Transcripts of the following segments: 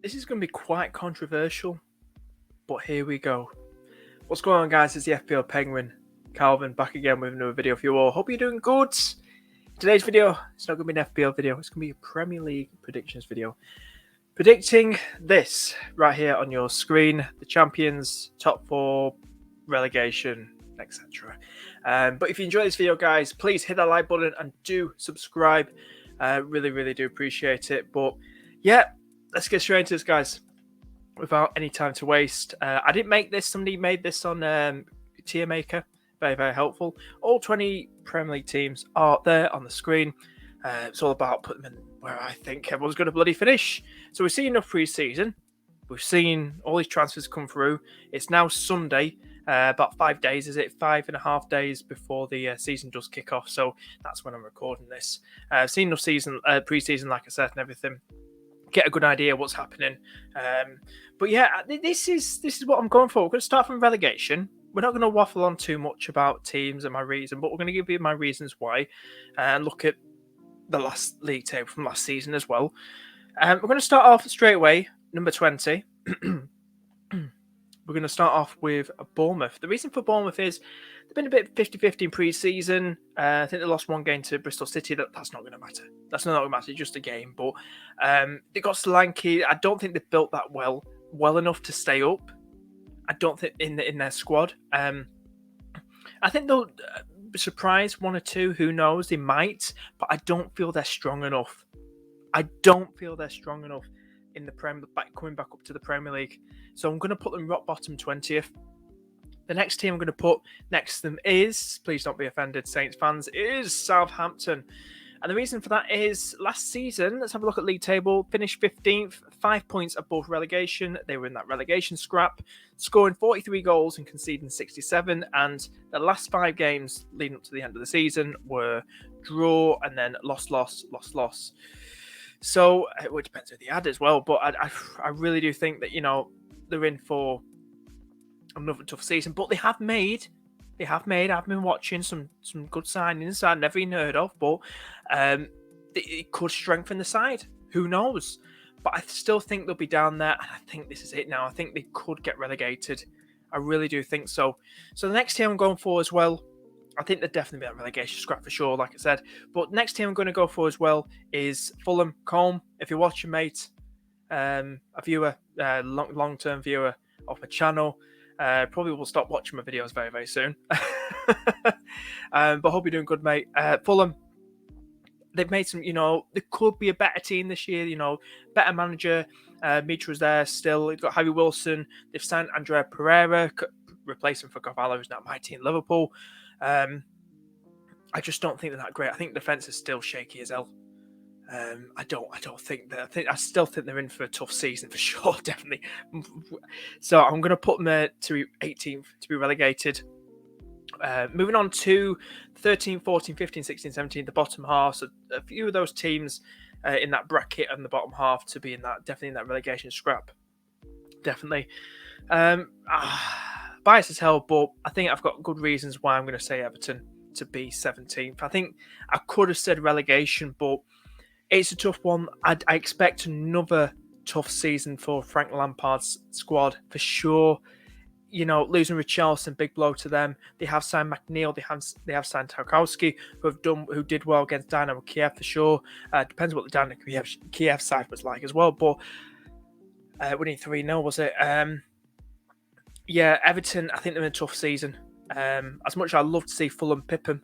This is going to be quite controversial, but here we go. What's going on, guys? It's the FPL Penguin, Calvin, back again with another video for you all. Hope you're doing good. Today's video, it's not going to be an FPL video, it's going to be a Premier League predictions video. Predicting this right here on your screen, the champions, top four, relegation, etc. But if you enjoy this video, guys, please hit that like button and do subscribe. Really do appreciate it. But yeah, let's get straight into this, guys, without any time to waste. I didn't make this. Somebody made this on Tier Maker. Very helpful. All 20 Premier League teams are there on the screen. It's all about putting them in where I think everyone's going to bloody finish. So we've seen enough pre-season. We've seen all these transfers come through. It's now Sunday. About 5 days, is it? 5.5 days before the season does kick off. So that's when I'm recording this. I've seen enough pre-season, like I said, and everything. Get a good idea what's happening. But yeah, this is what I'm going for. We're going to start from relegation. We're not going to waffle on too much about teams and my reason, but we're going to give you my reasons why and look at the last league table from last season as well. We're going to start off straight away, number 20. We're going to start off with Bournemouth. The reason for Bournemouth is they've been a bit 50-50 in pre-season. I think they lost one game to Bristol City. That's not going to matter. That's not going to matter. It's just a game. But they got Solanke. I don't think they've built that well enough to stay up. I don't think in their squad. I think they'll surprise one or two. Who knows? They might. But I don't feel they're strong enough. I don't feel they're strong enough in the coming back up to the Premier League. So I'm going to put them rock bottom 20th. The next team I'm going to put next to them is, please don't be offended, Saints fans, is Southampton. And the reason for that is last season, let's have a look at league table, finished 15th, 5 points above relegation. They were in that relegation scrap, scoring 43 goals and conceding 67. And the last 5 games leading up to the end of the season were draw and then loss. So it depends who they had as well. But I really do think that, they're in for another tough season. But they have made, I've been watching some good signings I've never even heard of. But it could strengthen the side. Who knows? But I still think they'll be down there. And I think this is it now. I think they could get relegated. I really do think so. So the next team I'm going for as well, I think they'll definitely be a relegation scrap for sure, like I said. But next team I'm going to go for as well is Fulham. Colm, if you're watching, mate, a viewer, long-term viewer of my channel, probably will stop watching my videos very soon. But hope you're doing good, mate. Fulham, they've made some, they could be a better team this year, better manager. Mitra's there still. They've got Harry Wilson. They've signed Andrea Pereira, replacing for Carvalho, who's now mighty in Liverpool. I just don't think they're that great. I think the defense is still shaky as hell. I don't think that. I still think they're in for a tough season for sure, definitely. So I'm going to put them to 18th to be relegated. Moving on to 13, 14, 15, 16, 17, the bottom half. So a few of those teams in that bracket and the bottom half to be definitely in that relegation scrap. Definitely. Biased as hell, but I think I've got good reasons why I'm going to say Everton to be 17th. I think I could have said relegation, but it's a tough one. I expect another tough season for Frank Lampard's squad for sure. Losing Richarlison, big blow to them. They have signed McNeil. They have signed Tarkowski, who did well against Dynamo Kiev for sure. Depends what the Dynamo Kiev side was like as well. But winning 3-0 was it? Yeah, Everton, I think they're in a tough season. As much as I'd love to see Fulham pip them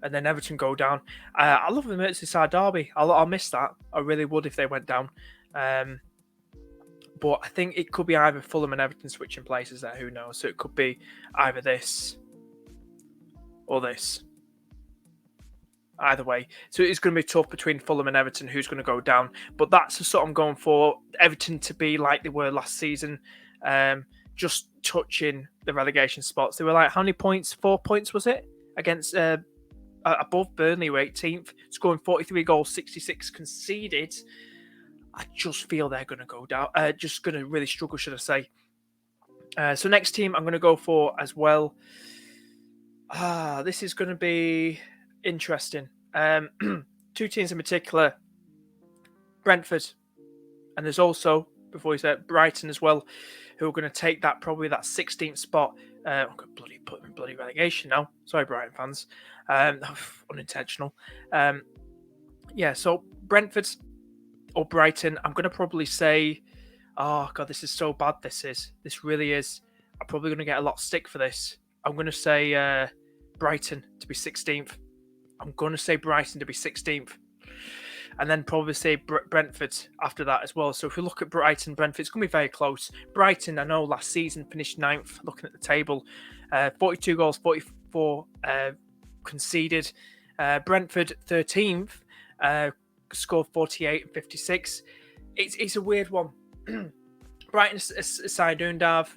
and then Everton go down. I love the Merseyside derby. I'll miss that. I really would if they went down. But I think it could be either Fulham and Everton switching places there. Who knows? So it could be either this or this. Either way. So it's going to be tough between Fulham and Everton who's going to go down. But that's the sort I'm going for. Everton to be like they were last season. Just touching the relegation spots. They were like, how many points? 4 points, was it? Against above Burnley, were 18th, scoring 43 goals, 66 conceded. I just feel they're going to go down. Just going to really struggle, should I say. So next team I'm going to go for as well. This is going to be interesting. Two teams in particular, Brentford. And there's also before he said Brighton as well, who are going to take that probably that 16th spot. I'm going to put them in bloody relegation now. Sorry, Brighton fans. Unintentional. So Brentford or Brighton, I'm going to probably say, oh God, this is so bad. This really is. I'm probably going to get a lot of stick for this. I'm going to say Brighton to be 16th. I'm going to say Brighton to be 16th. And then probably say Brentford after that as well. So if we look at Brighton, Brentford, it's going to be very close. Brighton, I know last season finished 9th, looking at the table. 42 goals, 44 conceded. Brentford, 13th, scored 48 and 56. It's a weird one. Brighton signed Undav.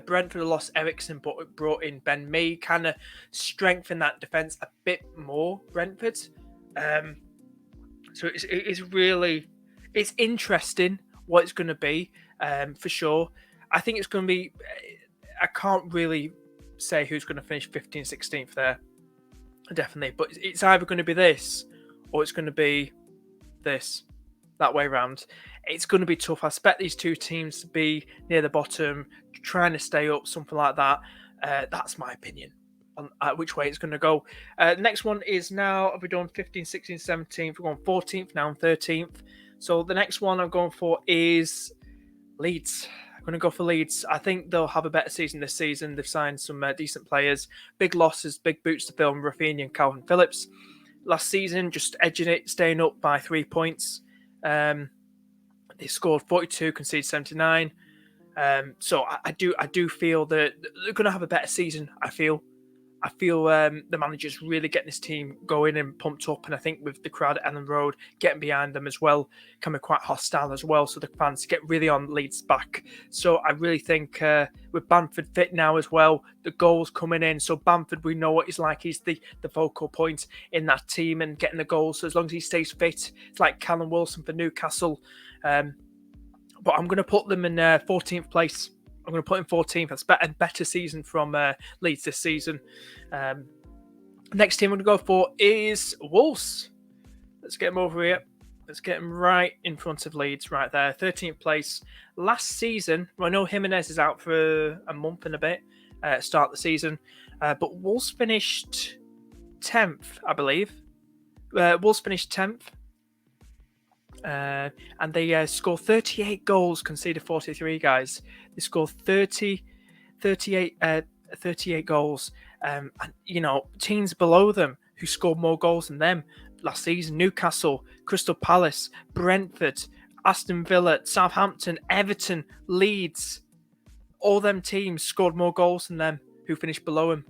Brentford lost Ericsson, but brought in Ben Mee, kind of strengthened that defence a bit more, Brentford. So it's interesting what it's going to be, for sure. I think it's going to be, I can't really say who's going to finish 15th, 16th there, definitely. But it's either going to be this, or it's going to be this, that way around. It's going to be tough. I expect these two teams to be near the bottom, trying to stay up, something like that. That's my opinion on which way it's going to go. Next one is now, have we done 15th, 16th, 17th? We're going 14th now and 13th. So the next one I'm going for is Leeds. I'm going to go for Leeds. I think they'll have a better season this season. They've signed some decent players. Big losses, big boots to fill, Rafinha and Calvin Phillips. Last season, just edging it, staying up by 3 points. They scored 42, conceded 79. So I do feel that they're going to have a better season. I feel the manager's really getting his team going and pumped up, and I think with the crowd at Ellen Road getting behind them as well, can be quite hostile as well. So the fans get really on Leeds' back. So I really think with Bamford fit now as well, the goals coming in. So Bamford, we know what he's like. He's the focal point in that team and getting the goals. So as long as he stays fit, it's like Callum Wilson for Newcastle. But I'm going to put them in 14th place. I'm going to put in 14th. That's a better season from Leeds this season. Next team I'm going to go for is Wolves. Let's get them over here. Let's get them right in front of Leeds, right there. 13th place. Last season, I know Jimenez is out for a month and a bit, start the season. But Wolves finished 10th, I believe. Wolves finished 10th. And they scored 38 goals, conceded 43, guys. They scored 38 goals. And, teams below them who scored more goals than them last season: Newcastle, Crystal Palace, Brentford, Aston Villa, Southampton, Everton, Leeds. All them teams scored more goals than them who finished below them.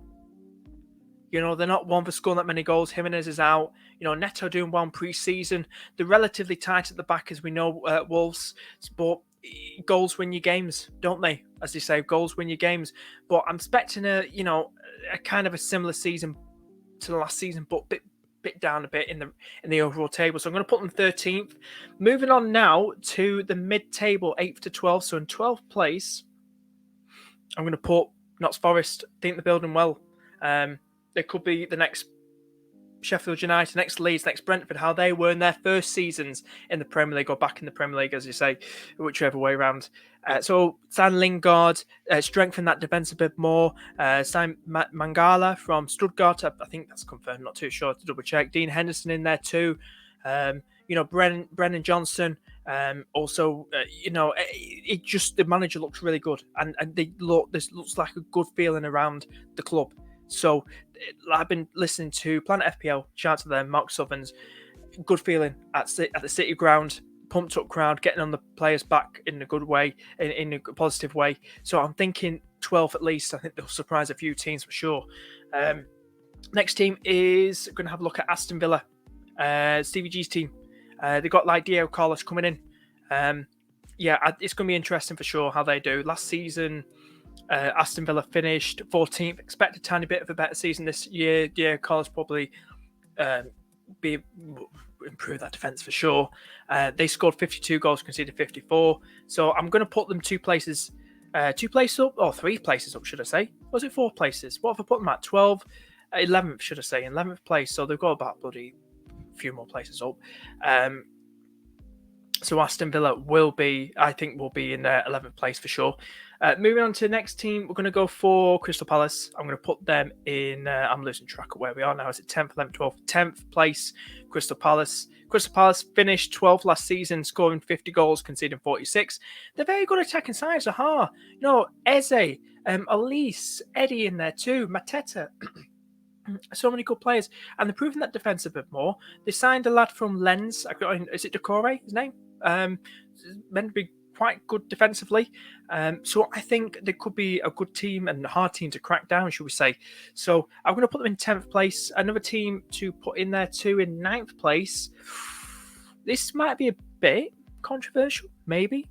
They're not one for scoring that many goals. Jimenez is out. Neto doing well in pre-season. They're relatively tight at the back, as we know, Wolves. But goals win your games, don't they? As they say, goals win your games. But I'm expecting a kind of a similar season to the last season, but bit down a bit in the overall table. So I'm going to put them 13th. Moving on now to the mid-table, 8th to 12th. So in 12th place, I'm going to put Notts Forest. I think they're building well. They could be the next Sheffield United, next Leeds, next Brentford, how they were in their first seasons in the Premier League, or back in the Premier League, as you say, whichever way around. So sign Lingard, strengthen that defence a bit more. Sign Mangala from Stuttgart. I think that's confirmed, not too sure, to double check. Dean Henderson in there too. Brennan Johnson. Also, the manager looks really good, and this looks like a good feeling around the club. So I've been listening to Planet FPL, shout out to them, Mark Southerns. Good feeling at the City ground, pumped up crowd, getting on the players back in a good way, in a positive way. So I'm thinking 12 at least. I think they'll surprise a few teams for sure. Next team is going to have a look at Aston Villa, Stevie G's team. They've got like Diego Carlos coming in. It's going to be interesting for sure how they do. Last season, Aston Villa finished 14th. Expect a tiny bit of a better season this year. Diego Carlos probably improve that defence for sure. They scored 52 goals, conceded 54. So I'm going to put them 2 places up, or 3 places up, should I say? Was it 4 places? What have I put them at? 12, 11th, should I say? 11th place. So they've got about bloody few more places up. So Aston Villa will be in 11th place for sure. Moving on to the next team, we're going to go for Crystal Palace. I'm going to put them in. I'm losing track of where we are now. Is it 10th, 11th, 12th? 10th place, Crystal Palace. Crystal Palace finished 12th last season, scoring 50 goals, conceding 46. They're very good attacking sides. Eze, Elise, Eddie in there too, Mateta. So many good players, and they're proving that defense a bit more. They signed a lad from Lens. Is it Decore? His name? Meant to be quite good defensively. So I think they could be a good team and a hard team to crack down, should we say. So I'm going to put them in 10th place. Another team to put in there too in 9th place. This might be a bit controversial. Maybe.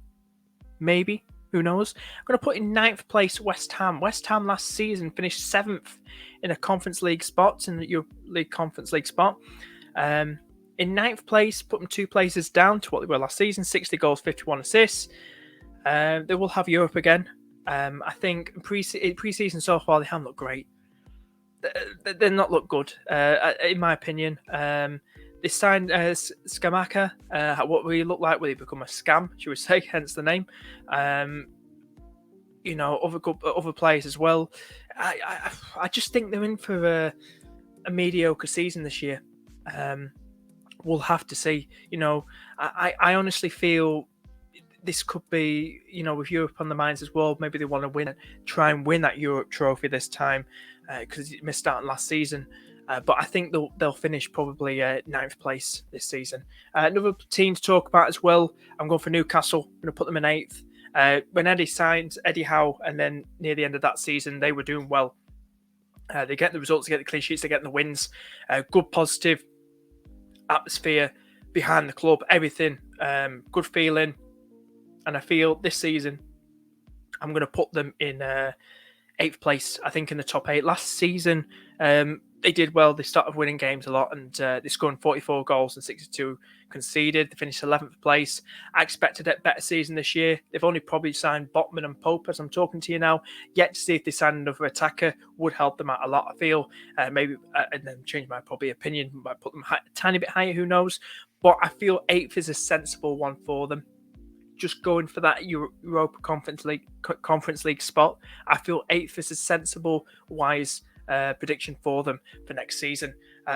Who knows? I'm going to put in 9th place West Ham. West Ham last season finished 7th in a Conference League spot, in the Europa League Conference League spot. In 9th place, put them 2 places down to what they were last season, 60 goals, 51 assists. They will have Europe again. I think pre-season so far, they haven't looked great. They're not looked good, in my opinion. They signed Scamacca. What will he look like? Will he become a scam, should we say, hence the name? Other players as well. I just think they're in for a mediocre season this year. We'll have to see. I honestly feel this could be, with Europe on the minds as well. Maybe they want to try and win that Europe trophy this time because it missed out last season. But I think they'll finish probably 9th place this season. Another team to talk about as well. I'm going for Newcastle. I'm going to put them in 8th. When Eddie Howe, and then near the end of that season, they were doing well. They get the results, they get the clean sheets, they get the wins. Good positive atmosphere behind the club, everything. Good feeling. And I feel this season, I'm going to put them in 8th place, I think, in the top 8. Last season, they did well. They started winning games a lot, and they scored 44 goals and 62 conceded. They finished 11th place. I expected a better season this year. They've only probably signed Botman and Pope as I'm talking to you now. Yet to see if they sign another attacker would help them out a lot, I feel. Maybe, and then change my probably opinion, might put them a tiny bit higher, who knows. But I feel 8th is a sensible one for them. Just going for that Europa Conference League spot. I feel 8th is a sensible, wise prediction for them for next season.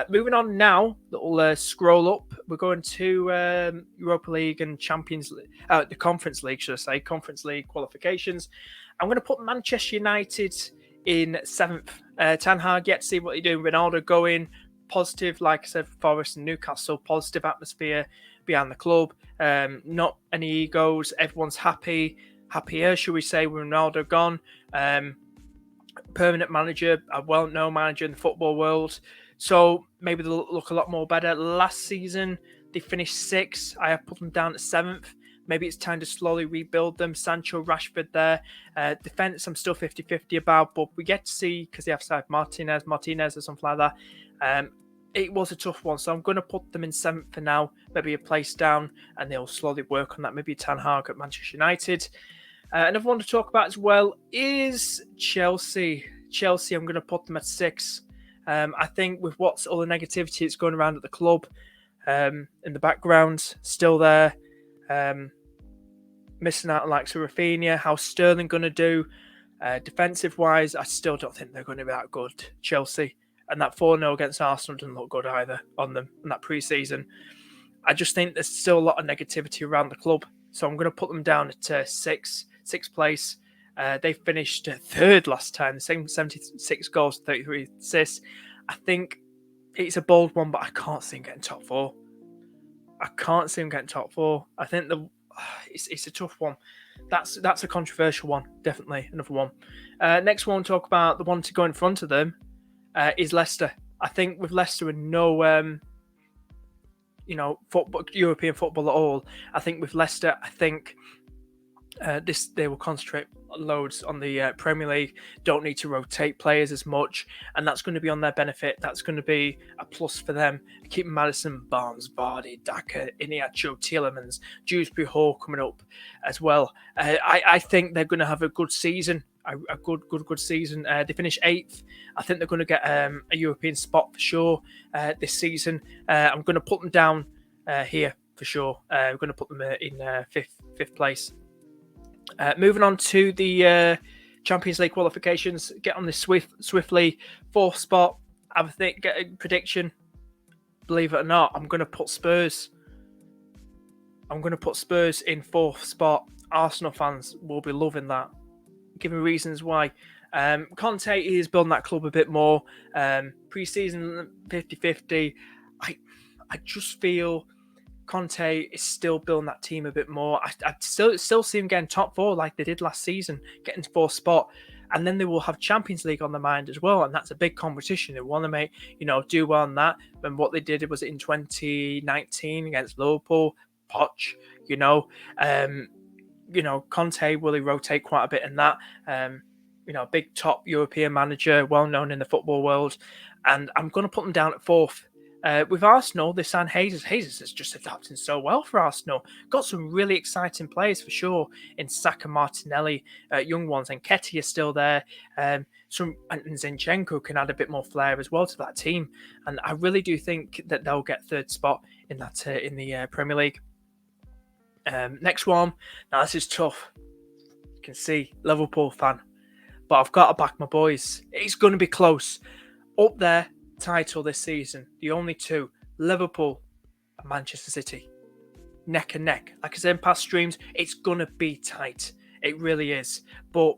Moving on now, little scroll up. We're going to Europa League and Champions League, the Conference League, should I say, Conference League qualifications. I'm going to put Manchester United in 7th. Ten Hag, yet to see what they're doing. Ronaldo going, positive, like I said, for Forest and Newcastle, positive atmosphere behind the club. Not any egos. Everyone's happier, should we say, with Ronaldo gone. Permanent manager, a well-known manager in the football world. So maybe they'll look a lot more better. Last season, they finished 6th. I have put them down to 7th. Maybe it's time to slowly rebuild them. Sancho, Rashford there. Defence, I'm still 50-50 about, but we get to see, because they have signed Martinez or something like that. It was a tough one, so I'm going to put them in 7th for now, maybe a place down, and they'll slowly work on that. Maybe Ten Hag at Manchester United. Another one to talk about as well is Chelsea. I'm going to put them at 6. I think with what's all the negativity that's going around at the club, in the background, still there, missing out on like Rafinha, how's Sterling going to do? Defensive-wise, I still don't think they're going to be that good, Chelsea. And that 4-0 against Arsenal doesn't look good either on them in that pre-season. I just think there's still a lot of negativity around the club. So I'm going to put them down at 6th place. They finished 3rd last time, the same 76 goals, 33 assists. I think it's a bold one, but I can't see them getting top 4. I think it's a tough one. That's a controversial one, definitely. Another one. Next one, we'll talk about the one to go in front of them. Is Leicester. I think with Leicester and no, European football at all, I think with Leicester, they will concentrate loads on the Premier League. Don't need to rotate players as much, and that's going to be on their benefit. That's going to be a plus for them. Keeping Maddison, Barnes, Vardy, Daka, Iheanacho, Tielemans, Dewsbury Hall coming up as well. I think they're going to have a good season. A good season. They finish 8th. I think they're going to get a European spot for sure this season. I'm going to put them down here for sure. We're going to put them in fifth place. Moving on to the Champions League qualifications. Get on this swiftly. Fourth spot. Have a get a prediction. Believe it or not, I'm going to put Spurs. I'm going to put Spurs in fourth spot. Arsenal fans will be loving that. Give me reasons why. Conte is building that club a bit more. Pre-season 50-50. I just feel Conte is still building that team a bit more. I still see him getting top four like they did last season, getting fourth spot. And then they will have Champions League on their mind as well. And that's a big competition. They want to make, do well on that. And what they did was in 2019 against Liverpool, Poch, Conte will rotate quite a bit in that. Big top European manager, well known in the football world. And I'm going to put them down at fourth. With Arsenal, they signed Jesus. Jesus is just adapting so well for Arsenal. Got some really exciting players for sure in Saka, Martinelli, young ones, and Ketty is still there. And Zinchenko can add a bit more flair as well to that team. And I really do think that they'll get third spot in that in the Premier League. Next one. Now this is tough. You can see Liverpool fan, but I've got to back my boys. It's going to be close. Up there. Title this season, the only two, Liverpool and Manchester City, neck and neck. Like I said in past streams, it's gonna be tight. It really is. But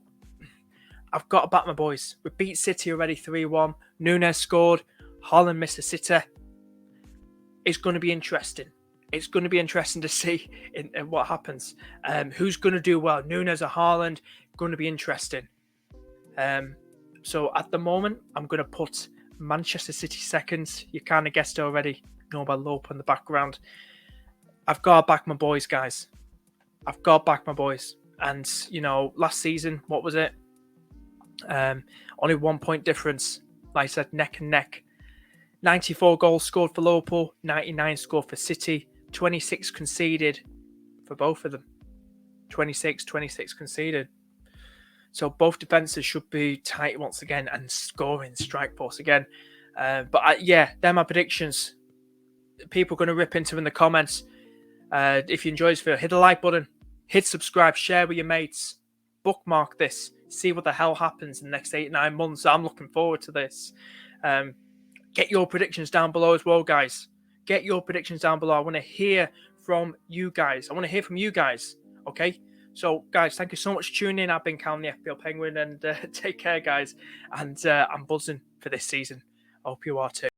I've got to back my boys. We beat City already 3-1. Nunes scored. Haaland missed a sitter. It's going to be interesting. It's going to be interesting to see in what happens. Who's going to do well? Nunes or Haaland? Going to be interesting. So at the moment, I'm going to put Manchester City second. You kind of guessed it already. Know by Lope in the background. I've got to back my boys, guys. I've got to back my boys. And, last season, what was it? Only 1 point difference. Like I said, neck and neck. 94 goals scored for Liverpool. 99 scored for City. 26 conceded for both of them. 26 conceded. So both defences should be tight once again and scoring strike force again. They're my predictions. People are going to rip into in the comments. If you enjoy this video, hit the like button, hit subscribe, share with your mates, bookmark this, see what the hell happens in the next 8-9 months. I'm looking forward to this. Get your predictions down below as well, guys. Get your predictions down below. I want to hear from you guys. Okay? So, guys, thank you so much for tuning in. I've been Calvin, the FPL Penguin, and take care, guys. And I'm buzzing for this season. I hope you are too.